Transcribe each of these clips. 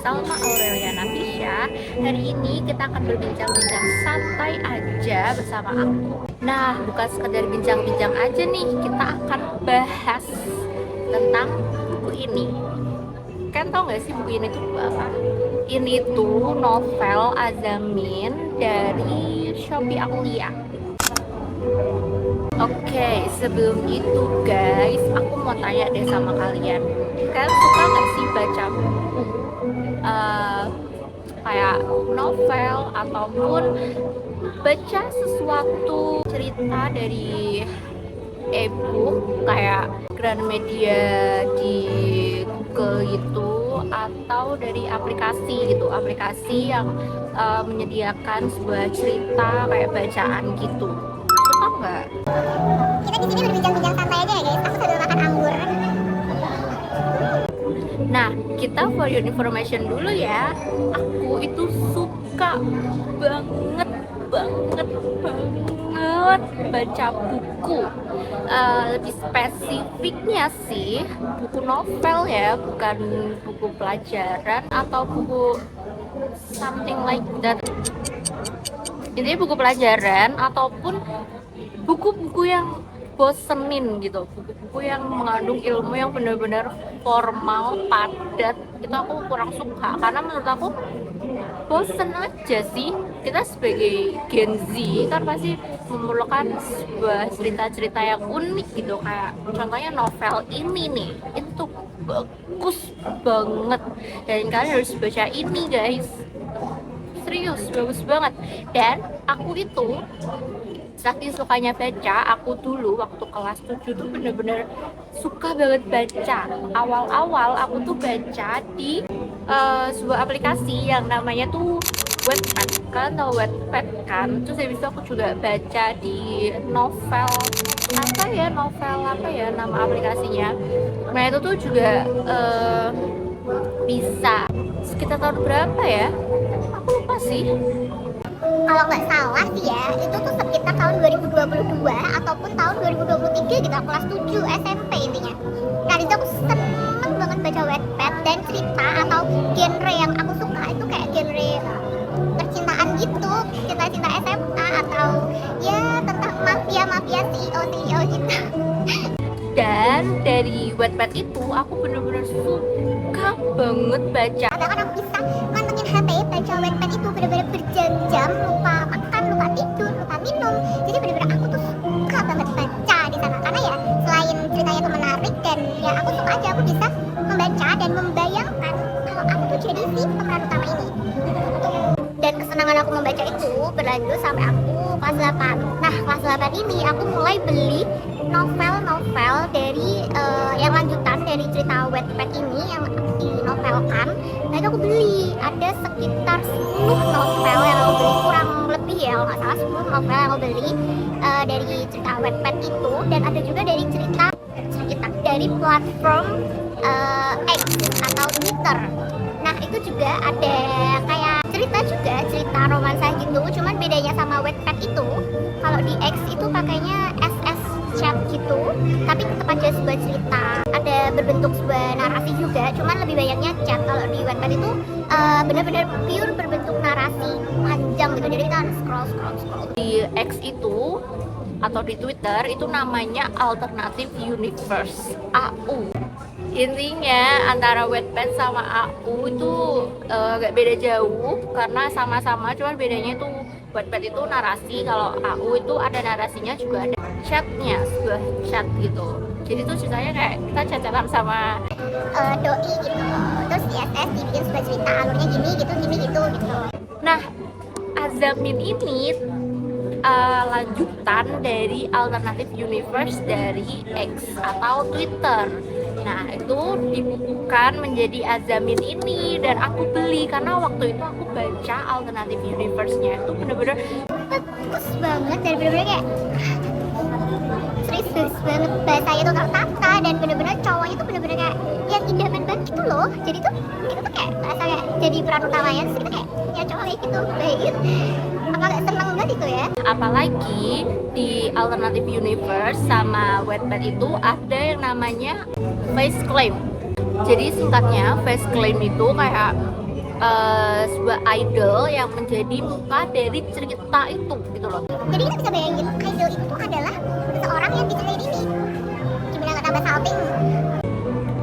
Salma Aurelia Nafisya. Hari ini kita akan berbincang-bincang santai aja bersama aku. Nah, bukan sekedar bincang-bincang aja nih, kita akan bahas tentang buku ini. Kan tau gak sih buku ini tuh apa? Ini tuh novel Azamin dari Shopee Aulia. Oke, sebelum itu guys, aku mau tanya deh sama kalian. Kalian suka gak sih baca buku kayak novel ataupun baca sesuatu cerita dari e-book kayak Gramedia di Google gitu, atau dari aplikasi gitu, aplikasi yang menyediakan sebuah cerita kayak bacaan gitu. Suka nggak? Kita di sini berbincang-bincang santai aja ya guys. Aku sambil makan anggur. Nah, kita for your information dulu ya. Aku itu suka banget baca buku. Lebih spesifiknya sih buku novel ya, bukan buku pelajaran atau buku something like that. Jadi buku pelajaran ataupun buku-buku yang bosenin gitu, buku-buku yang mengandung ilmu yang benar-benar formal, padat, itu aku kurang suka karena menurut aku bosen aja sih. Kita sebagai Gen Z kan pasti memerlukan sebuah cerita-cerita yang unik gitu, kayak contohnya novel ini nih, itu bagus banget dan kalian harus baca ini guys, serius bagus banget. Dan aku itu saking sukanya baca, aku dulu waktu kelas 7 tuh bener-bener suka banget baca. Awal-awal aku tuh baca di sebuah aplikasi yang namanya tuh Wattpad. Kalian tahu Wattpad kan? Terus habis itu aku juga baca di novel apa ya nama aplikasinya. Nah itu tuh juga bisa sekitar tahun berapa ya? Aku lupa sih. Kalau nggak salah sih ya, itu tuh sekitar tahun 2022 ataupun tahun 2023 gitu, kelas 7 SMP intinya. Nah itu aku seneng banget baca Wattpad, dan cerita atau genre yang aku suka itu kayak genre percintaan gitu, cinta-cinta SMA atau ya tentang mafia-mafia CEO gitu. Dan dari Wattpad itu aku bener-bener suka banget baca. Bahkan aku bisa mantengin HP baca Wattpad itu bener-bener berjam-jam, lupa makan, lupa tidur, lupa minum. Jadi bener-bener aku tuh suka banget baca di sana karena ya selain ceritanya tuh menarik dan ya aku suka aja, aku bisa membaca dan membayangkan kalau aku tuh jadi si pemeran utama ini. Dan kesenangan aku membaca itu berlanjut sampai aku kelas 8. Nah, kelas 8 ini aku mulai beli novel-novel dari yang lanjutan dari cerita Wattpad ini yang dinovelkan. Nah, itu aku beli. Ada sekitar 10 novel yang aku beli, kurang lebih ya kalau nggak salah 10 novel yang aku beli dari cerita Wattpad itu. Dan ada juga dari cerita dari platform X atau Twitter. Nah, itu juga ada kayak cerita romansa gitu, cuman bedanya sama Wattpad itu, kalau di X itu pakainya SS chat gitu, tapi tetap aja sebuah cerita, ada berbentuk sebuah narasi juga, cuman lebih banyaknya chat. Kalau di Wattpad itu benar-benar pure berbentuk narasi panjang gitu, jadi kita harus scroll. Di X itu atau di Twitter itu namanya Alternative Universe, AU. Intinya antara Wattpad sama AU itu gak beda jauh karena sama-sama, cuman bedanya itu Wattpad itu narasi, kalau AU itu ada narasinya juga ada chatnya, sebuah chat gitu. Jadi tuh ceritanya kayak kita chat-chatan sama doi gitu, terus di SS dibikin sebuah cerita alurnya gini gitu. Nah, Azamin ini lanjutan dari Alternative Universe dari X atau Twitter. Nah, itu dibukukan menjadi Azamin ini dan aku beli karena waktu itu aku baca Alternative Universe-nya itu bener-bener bagus banget dan bener-bener kayak serius banget, bahasanya tuh tertata dan bener-bener cowoknya tuh bener-bener kayak yang idaman banget gitu loh. Jadi tuh kita tuh kayak merasa kayak jadi peran utamanya, terus kita kayak ya cowok kayak gitu, baik. Apa gak seneng banget itu ya? apalagi di Alternative Universe sama Wattpad itu ada yang namanya face claim. Jadi singkatnya face claim itu kayak sebuah idol yang menjadi muka dari cerita itu gitu loh. Jadi kita bisa bayangin idol itu tuh adalah seseorang yang diceritain ini. Gimana nggak tambah salting?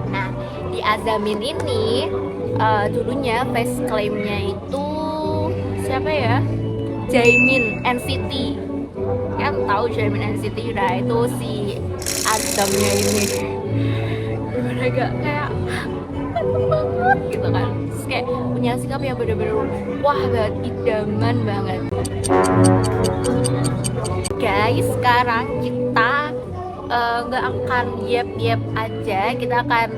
Nah, di Azamin ini dulunya face claimnya itu siapa ya? Jaemin NCT. Kan tahu Jaemin NCT udah, itu si Azamnya ini bener gak kayak banget gitu kan. Terus kayak punya sikap yang bener-bener wah banget, idaman banget. Guys, sekarang kita nggak akan yep aja, kita akan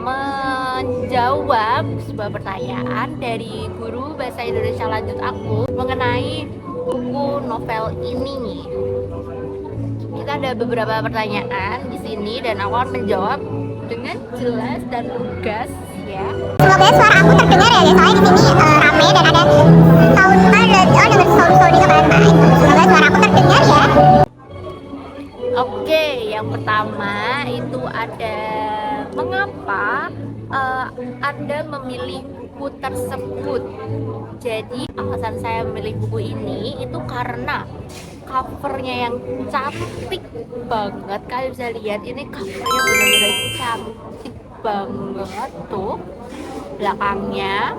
menjawab sebuah pertanyaan dari guru bahasa Indonesia lanjut aku mengenai buku novel ini. Kita ada beberapa pertanyaan di sini dan aku akan menjawab dengan jelas dan lugas ya. Semoga suara aku terdengar ya guys, soalnya di sini rame dan ada sound banget. Oh, dengar sound juga kan. Semoga suara aku terdengar ya. Oke, yang pertama itu ada mengapa Anda memilih buku tersebut. Jadi alasan saya memilih buku ini itu karena covernya yang cantik banget. Kalian bisa lihat ini covernya benar-benar cantik banget tuh. Belakangnya,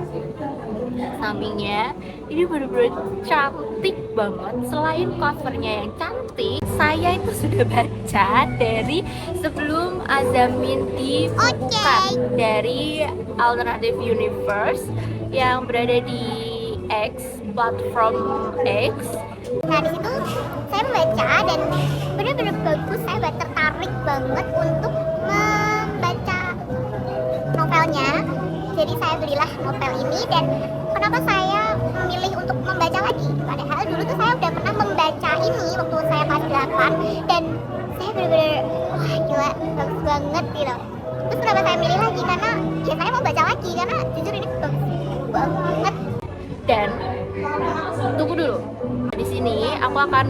sampingnya ini benar-benar cantik banget. Selain covernya yang cantik, saya itu sudah baca dari sebelum Azamin dibuka dari Alternative Universe yang berada di X, platform X. Nah, di situ saya membaca dan benar-benar bagus. Saya tertarik banget untuk membaca novelnya. Jadi saya belilah novel ini. Dan kenapa saya memilih untuk membaca lagi? Padahal dulu tuh saya udah pernah membaca ini waktu saya kelas 8 dan saya benar-benar wah gila, bagus banget gitu. Terus kenapa saya milih lagi? Karena ya saya mau baca lagi karena jujur ini bagus banget. Dan tunggu dulu. Di sini aku akan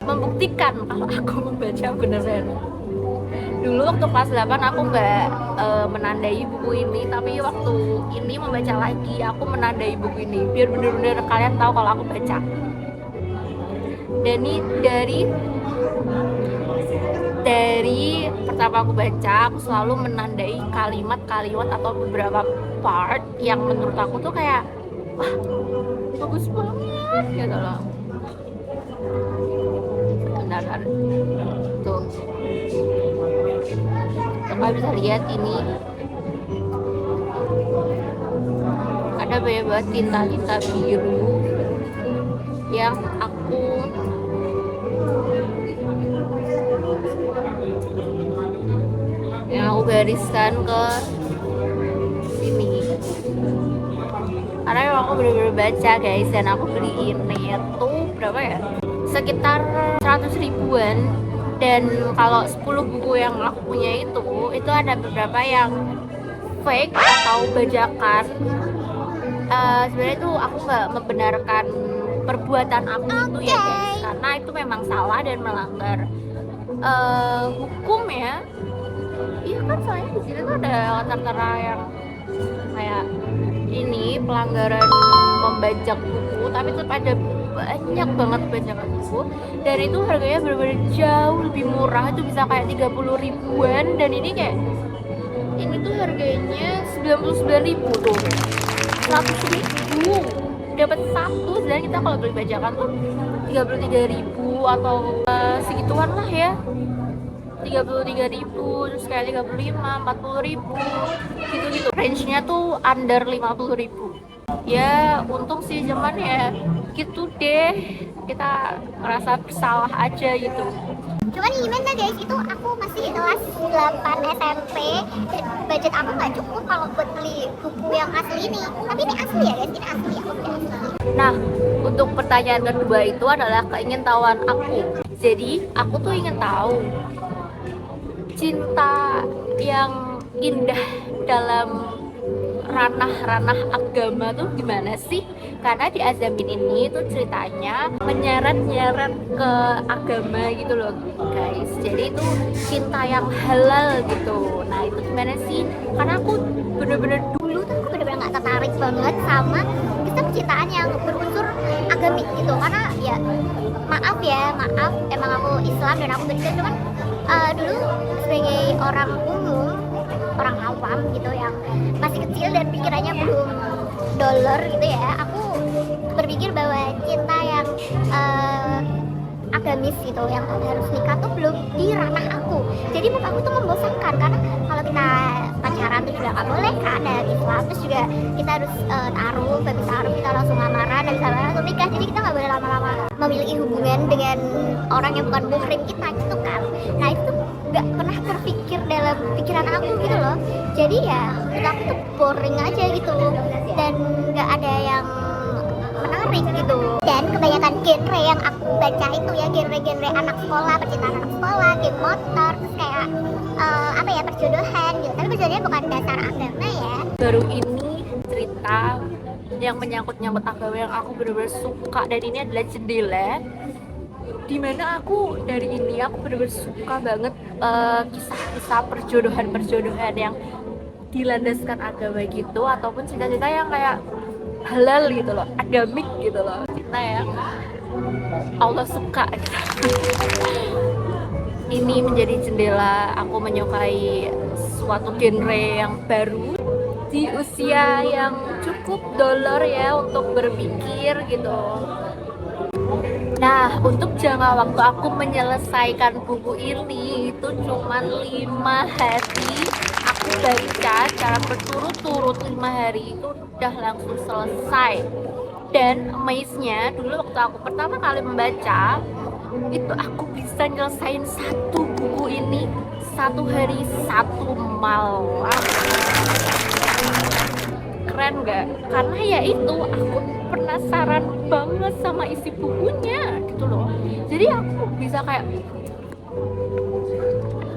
membuktikan kalau aku membaca beneran. Dulu waktu kelas 8 aku nggak menandai buku ini, tapi waktu ini membaca lagi aku menandai buku ini biar bener-bener kalian tahu kalau aku baca. Dan ini dari pertama aku baca, aku selalu menandai kalimat-kalimat atau beberapa part yang menurut aku tuh kayak wah bagus banget gitu loh. Benar tuh, kalian bisa lihat ini ada banyak banget tinta-tinta biru yang aku gariskan ke sini karena memang aku bener-bener baca guys. Dan aku beli ini tuh berapa ya, sekitar 100 ribuan. Dan kalau 10 buku yang aku punya itu ada beberapa yang fake atau bajakan. Sebenarnya itu aku nggak membenarkan perbuatan aku itu ya guys, karena itu memang salah dan melanggar hukum ya. Iya kan, soalnya di sini tuh ada kata-kata yang kayak ini pelanggaran membajak buku, tapi tetap ada banyak banget bajakan buku dan itu harganya benar-benar jauh lebih murah. Itu bisa kayak 30 ribuan dan ini kayak ini tuh harganya 99 ribu tuh, 100 ribu dapat satu. Dan kita kalau beli bajakan tuh 33 ribu atau segituan lah ya, 33 ribu, terus kayak 35, 40 ribu gitu-gitu. Range-nya tuh under 50 ribu. Ya untung sih zaman ya gitu deh, kita ngerasa bersalah aja gitu. Cuman gimana guys, itu aku masih kelas 8 SMP dan budget aku nggak cukup kalau buat beli buku yang asli ini. Tapi ini asli ya guys, ini asli, aku beli asli. Nah, untuk pertanyaan kedua itu adalah keingintahuan aku. Jadi aku tuh ingin tahu cinta yang indah dalam ranah-ranah agama tuh gimana sih? Karena di Azamin ini tuh ceritanya menyeret-nyeret ke agama gitu loh guys. Jadi itu cinta yang halal gitu. Nah itu gimana sih? Karena aku bener-bener Dulu tuh aku bener-bener nggak tertarik tertarik banget sama kisah percintaan yang berunsur agamik gitu, karena ya maaf emang aku Islam dan aku Kristen, cuman dulu sebagai orang umum, orang awam gitu yang masih kecil dan pikirannya belum dollar gitu ya, aku berpikir bahwa cinta yang agamis gitu yang harus nikah tuh belum di ranah aku. Jadi menurut aku tuh membosankan, karena kalau kita pacaran tuh juga nggak boleh kan dari Islam, terus juga kita harus taruh, habis taruh kita langsung lamaran, dan bisa langsung nikah. Jadi kita nggak boleh lama-lama memiliki hubungan dengan orang yang bukan muhrim kita gitu kan. Nah itu tuh nggak pernah terpikir dalam pikiran aku gitu loh. Jadi ya menurut aku tuh boring aja gitu, dan nggak ada yang menarik gitu. Dan kebanyakan genre yang aku baca itu ya genre-genre anak sekolah, percintaan anak sekolah, game motor, terus kayak apa ya, perjodohan gitu. Tapi perjodohan bukan dasar agama ya. Baru ini cerita yang menyangkut-nyangkut agama yang aku benar-benar suka, dan ini adalah Jendela, dimana aku dari ini aku benar-benar suka banget kisah-kisah perjodohan yang dilandaskan agama gitu, ataupun cerita-cerita yang kayak halal gitu loh, agamik gitu loh, cerita yang Allah suka gitu. Ini menjadi jendela aku menyukai suatu genre yang baru di usia yang cukup dolor ya untuk berpikir gitu. Nah, untuk jangka waktu aku menyelesaikan buku ini itu cuma 5 hari. Aku baca secara berturut-turut 5 hari itu udah langsung selesai. Dan amaze-nya dulu waktu aku pertama kali membaca itu aku bisa nyelesain satu buku ini 1 hari 1 malam. Keren gak? Karena ya itu aku penasaran banget sama isi bukunya gitu loh. Jadi aku bisa kayak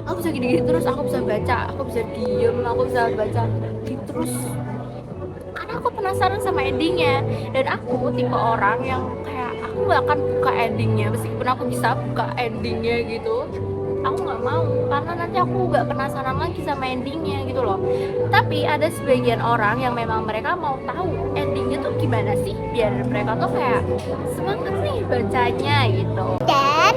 aku bisa gini-gini terus, aku bisa baca, aku bisa diem, aku bisa baca terus karena aku penasaran sama endingnya. Dan aku tipe orang yang kayak aku gak akan buka endingnya, meskipun aku bisa buka endingnya gitu, aku nggak mau, karena nanti aku gak penasaran lagi sama endingnya gitu loh. Tapi ada sebagian orang yang memang mereka mau tahu endingnya tuh gimana sih, biar mereka tuh kayak semangat nih bacanya gitu. Dan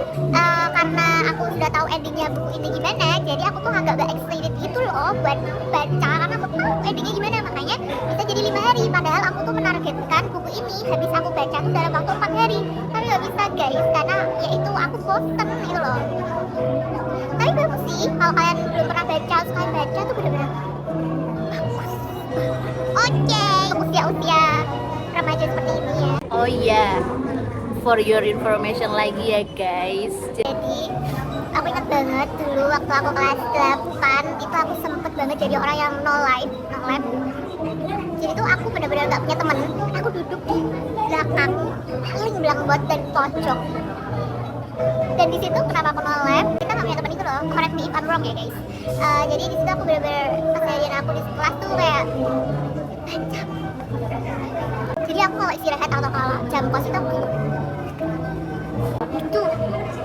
karena aku sudah tahu endingnya buku ini gimana, jadi aku tuh agak excited gitu loh buat baca, karena aku tahu endingnya gimana, makanya bisa jadi 5 hari. Padahal aku tuh menargetkan buku ini habis aku baca tuh dalam waktu 4 hari, tapi nggak bisa guys, karena ya itu aku bosen gitu loh. Tapi bagus sih, kalau kalian belum pernah baca, sekali baca tuh bener-bener bagus. Oke, usia-usia remaja seperti ini ya. Oh iya, for your information lagi ya guys. Jadi aku ingat banget dulu waktu aku kelas 8 itu aku sempet banget jadi orang yang no life. Jadi tuh aku benar-benar gak punya temen. Aku duduk di belakang, paling belakang buat dan pojok. Dan di situ kenapa aku no life? Kita gak punya temen itu loh. Correct me if I'm wrong ya guys. Jadi di situ aku benar-benar pas kejadian aku di kelas tuh kayak macam. Jadi aku kalau istirahat atau kalau jam kos itu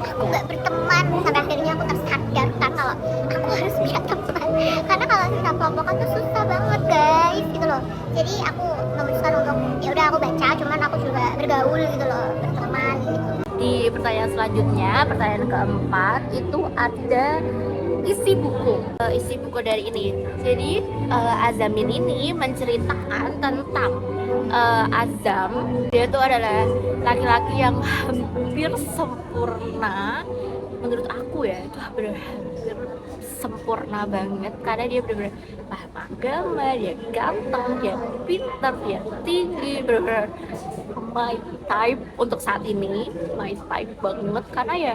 aku nggak berteman, sampai akhirnya aku tersadarkan kalau aku harus punya teman, karena kalau kita kelompokan tuh susah banget guys gitu loh. Jadi aku memutuskan untuk ya udah aku baca, cuman aku juga bergaul gitu loh, berteman gitu. Di pertanyaan selanjutnya, pertanyaan keempat itu ada isi buku. Isi buku dari ini. Jadi Azamin ini menceritakan tentang Azam. Dia tuh adalah laki-laki yang hampir sempurna menurut aku ya, itu hampir sempurna banget, karena dia benar-benar paham agama, dia ganteng, dia pintar, dia tinggi, benar-benar my type untuk saat ini, my type banget. Karena ya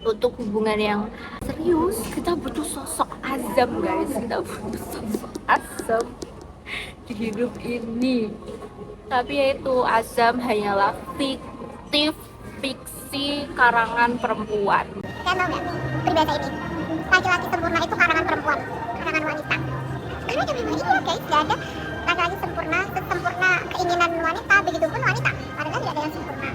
untuk hubungan yang serius kita butuh sosok Azam guys, kita butuh sosok Azam di hidup ini. Tapi yaitu Azam hanyalah fiktif, fiksi karangan perempuan. Kalian tahu nggak peribahasa ini? Laki-laki sempurna itu karangan perempuan, karangan wanita. Karena ya memang iya guys, gak ada laki-laki sempurna, sesempurna keinginan wanita, begitupun wanita. Padahal tidak ada yang sempurna.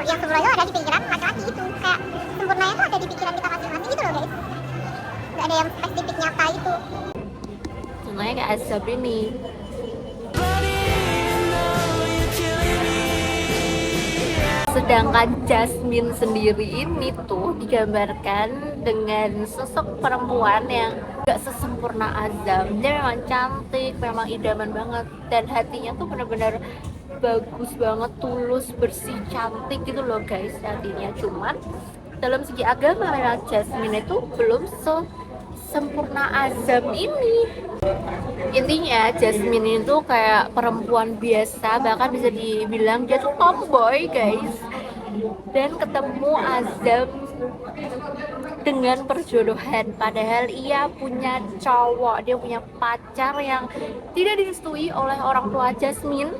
Yang sempurna itu ada di pikiran laki-laki itu, kayak sempurnanya itu ada di pikiran kita masing-masing gitu loh guys. Gak ada yang spesifik nyata itu. Contohnya kayak Azam ini, Sedangkan Jasmine sendiri ini tuh digambarkan dengan sosok perempuan yang gak sesempurna Azam. Dia memang cantik, memang idaman banget, dan hatinya tuh bener-bener bagus banget, tulus, bersih, cantik gitu loh guys hatinya. Cuman dalam segi agama memang Jasmine itu belum sempurna Azam ini. Intinya Jasmine itu kayak perempuan biasa, bahkan bisa dibilang dia tuh tomboy guys. Dan ketemu Azam dengan perjodohan, padahal ia punya cowok, dia punya pacar yang tidak direstui oleh orang tua Jasmine.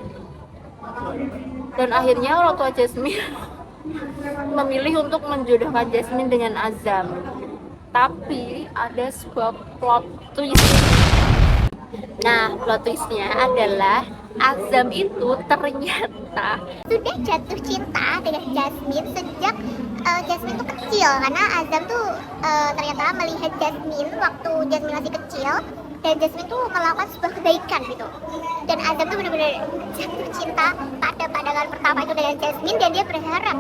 Dan akhirnya orang tua Jasmine memilih untuk menjodohkan Jasmine dengan Azam. Tapi ada sebuah plot twist. Nah, plot twistnya adalah Azam itu ternyata sudah jatuh cinta dengan Jasmine sejak Jasmine tuh kecil, karena Azam tuh ternyata melihat Jasmine waktu Jasmine masih kecil, dan Jasmine tuh melakukan sebuah kebaikan gitu, dan Azam tuh benar-benar jatuh cinta pada pandangan pertama itu dengan Jasmine, dan dia berharap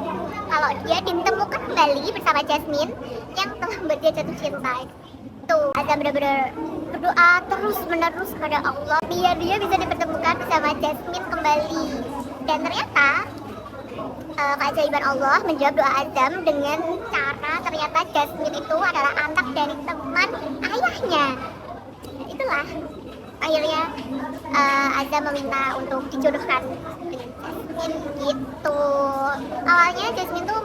kalau dia ditemukan kembali bersama Jasmine yang telah membuat dia jatuh cinta. Tuh Azam benar-benar berdoa terus menerus kepada Allah biar dia bisa dipertemukan bersama Jasmine kembali, dan ternyata keajaiban Allah menjawab doa Azam dengan cara ternyata Jasmine itu adalah anak dari teman ayahnya. Itulah akhirnya Azam meminta untuk dijodohkan dengan Jasmine gitu. Awalnya Jasmine tuh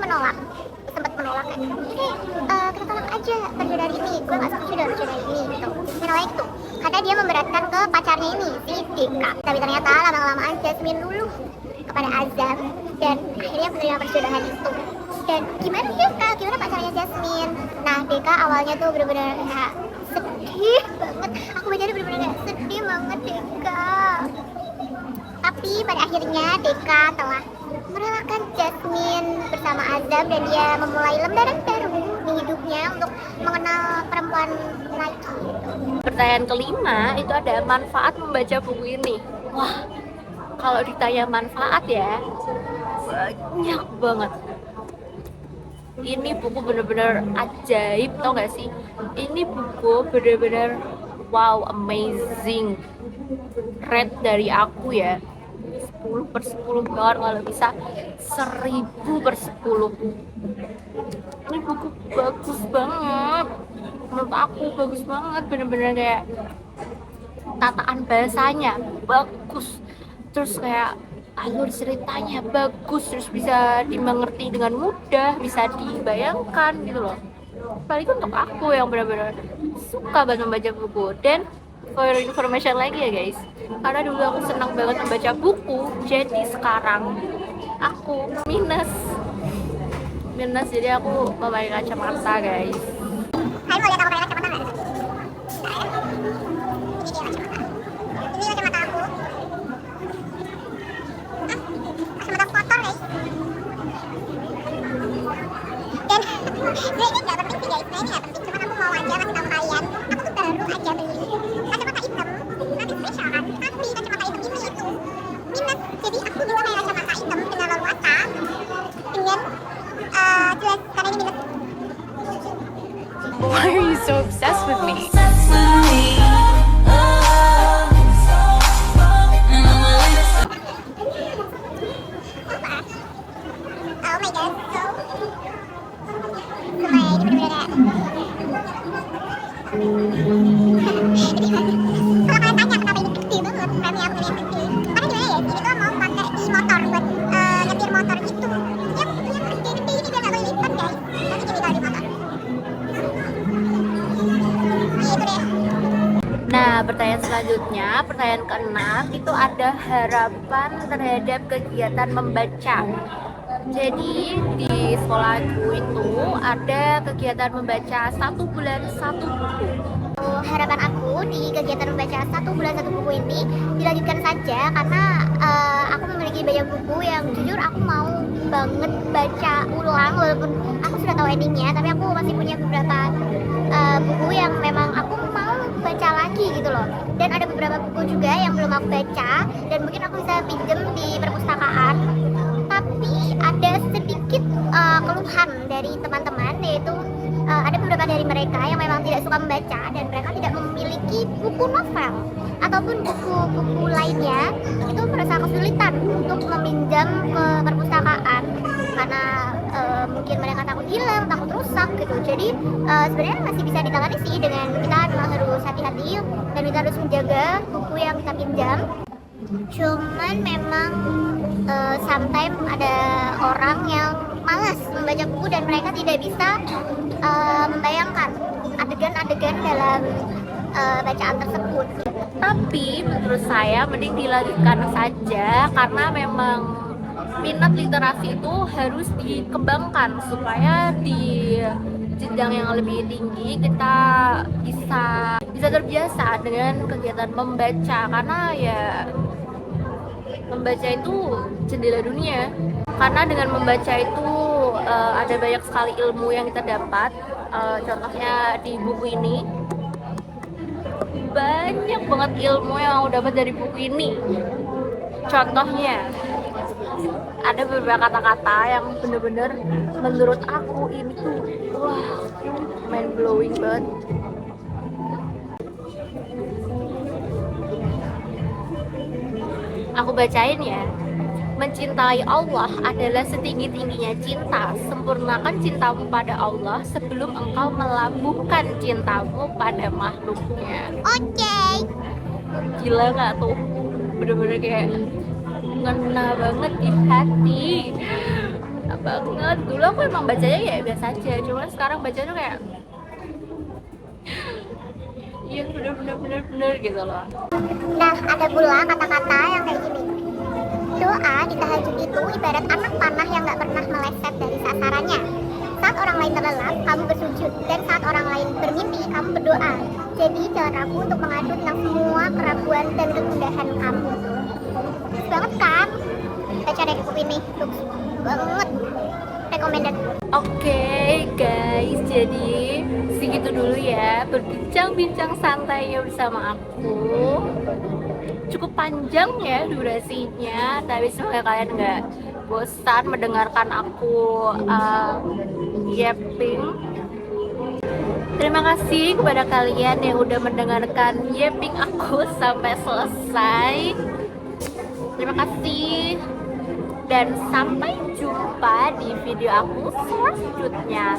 sempat menolak kan, kita tolak aja perjodohan ini, gue gak setuju dengan perjodohan ini gitu. Menolak itu karena dia memberatkan ke pacarnya ini, si Dika. Tapi ternyata lama-kelamaan Jasmine luluh kepada Azam dan akhirnya menerima perjodohan itu. Dan gimana Deka, gimana pacarnya Jasmine? Nah, Deka awalnya tuh bener-bener kayak sedih banget, aku bacanya bener-bener kayak sedih banget Deka. Tapi pada akhirnya Deka telah merelakan Jasmine bersama Azam, dan dia memulai lembaran baru di hidupnya untuk mengenal perempuan lagi. Pertanyaan kelima itu ada manfaat membaca buku ini. Wah, kalau ditanya manfaat ya banyak banget. Ini buku bener-bener ajaib, tau gak sih? Ini buku bener-bener wow, amazing. Rate dari aku ya 10/10 banget, kalau bisa 1000/10. Ini buku bagus banget, menurut aku bagus banget, bener-bener kayak tataan bahasanya bagus, terus kayak alur ceritanya bagus, terus bisa dimengerti dengan mudah, bisa dibayangkan gitu loh. Apalagi untuk aku yang benar-benar suka banget membaca buku. Dan for information lagi ya guys, karena dulu aku senang banget membaca buku, jadi sekarang aku minus, jadi aku memakai kacamata guys. Kalian mau lihat aku pakai kacamata nggak? Ini dia kacamata. Ini kacamata aku. Kacamata kotor guys. Dan ini nggak penting sih guys, ini nggak penting, cuma aku mau aja kasih tahu kalian, aku tuh baru aja beli kacamata hitam, nanti spesial kan, tapi kacamata hitam ini itu minus, jadi aku bisa pakai kacamata hitam dengan leluasa, dengan jelas, karena ini minus. Why are you so obsessed with me? Oh my god, ini bener-bener kayak kalau kalian tanya kenapa ini gede banget, remnya aku pilih yang gede, karena gimana ya, ini tuh mau pakai di motor buat nyetir motor gitu, yang gede-gede ini biar gak boleh lipat guys, nanti gini kalau di motor. Nah itu deh. Nah, pertanyaan selanjutnya, pertanyaan keenam itu ada harapan terhadap kegiatan membaca. Jadi di sekolahku itu ada kegiatan membaca 1 bulan 1 buku. Harapan aku di kegiatan membaca 1 bulan 1 buku ini dilanjutkan saja, karena aku memiliki banyak buku yang jujur aku mau banget baca ulang, walaupun aku sudah tahu endingnya, tapi aku masih punya beberapa buku yang memang aku mau baca lagi gitu loh. Dan ada beberapa buku juga yang belum aku baca dan mungkin aku bisa pinjem di perpustakaan, tapi ada sedikit keluhan dari teman-teman, yaitu ada beberapa dari mereka yang memang tidak suka membaca dan mereka tidak memiliki buku novel ataupun buku-buku lainnya, itu merasa kesulitan untuk meminjam ke perpustakaan karena mungkin mereka takut hilang, takut rusak gitu. Jadi sebenarnya masih bisa ditangani sih dengan kita memang harus hati-hati dan kita harus menjaga buku yang kita pinjam. Cuman memang sometimes ada orang yang malas membaca buku dan mereka tidak bisa membayangkan adegan-adegan dalam bacaan tersebut. Tapi menurut saya mending dilanjutkan saja karena memang minat literasi itu harus dikembangkan supaya di jenjang yang lebih tinggi kita bisa terbiasa dengan kegiatan membaca, karena ya membaca itu jendela dunia. Karena dengan membaca itu ada banyak sekali ilmu yang kita dapat. Contohnya di buku ini banyak banget ilmu yang aku dapat dari buku ini. Contohnya ada beberapa kata-kata yang bener-bener menurut aku ini tuh wah, mind blowing banget. Aku bacain ya. Mencintai Allah adalah setinggi-tingginya cinta. Sempurnakan cintamu pada Allah sebelum engkau melabuhkan cintamu pada makhluknya. Oke. Gila gak tuh? Bener-bener kayak ngena banget di hati. Ngena banget. Dulu aku emang bacanya ya biasa aja, cuma sekarang bacanya tuh kayak iya bener-bener gitu loh. Nah, ada pula kata-kata yang kayak gini. Doa di tahajud itu ibarat anak panah yang gak pernah meleset dari sasarannya. Saat orang lain terlelap, kamu bersujud. Dan saat orang lain bermimpi, kamu berdoa. Jadi jangan ragu untuk mengadu tentang semua keraguan dan kegundahan kamu. Bagus banget kan? Baca deh buku ini, bagus banget. Recommended. Oke guys, jadi segitu dulu ya berbincang-bincang santai bersama aku. Cukup panjang ya durasinya, tapi semoga kalian nggak bosan mendengarkan aku yapping. Terima kasih kepada kalian yang udah mendengarkan yapping aku sampai selesai. Terima kasih dan sampai jumpa di video aku selanjutnya.